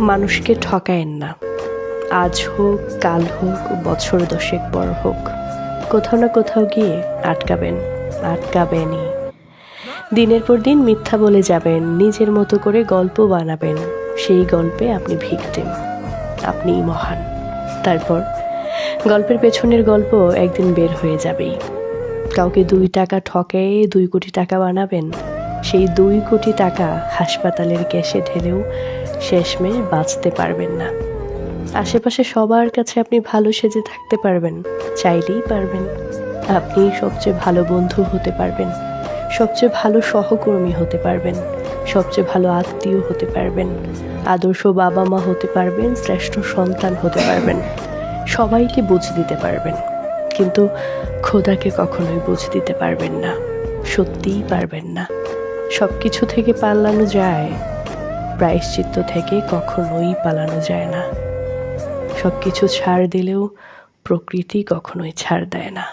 মানুষকে ঠকায়েন না। আজ হোক, কাল হোক, বছর 10 পর হোক, কোথাও না কোথাও গিয়ে আটকাবেনই। দিনের পর দিন মিথ্যা বলে যাবেন, নিজের মতো করে গল্প বানাবেন। সেই গল্পে আপনি ভিকটিম, আপনিই মহান। তারপর গল্পের পেছনের গল্প একদিন বের হয়ে যাবেই। কাউকে 2 টাকা ঠকিয়ে 2 কোটি টাকা বানাবেন। সেই 2 কোটি টাকা হাসপাতালের গ্যাসে ঢেলেও শেষমেশ বাঁচতে পারবেন না। আশেপাশে সবার কাছে আপনি ভালো সেজে থাকতে পারবেন, চাইলেই পারবেন। আপনি সবচেয়ে ভালো বন্ধু হতে পারবেন, সবচেয়ে ভালো সহকর্মী হতে পারবেন, সবচেয়ে ভালো আত্মীয় হতে পারবেন, আদর্শ বাবা মা হতে পারবেন, শ্রেষ্ঠ সন্তান হতে পারবেন, সবাইকে বুঝ দিতে পারবেন। কিন্তু খোদাকে কখনোই বুঝ দিতে পারবেন না, সত্যিই পারবেন না। সব কিছু থেকে পালানো যায়, প্রায়শ্চিত্ত থেকে কখনোই পালানো যায় না। সব কিছু ছাড় দিলেও প্রকৃতি কখনোই ছাড় দেয় না।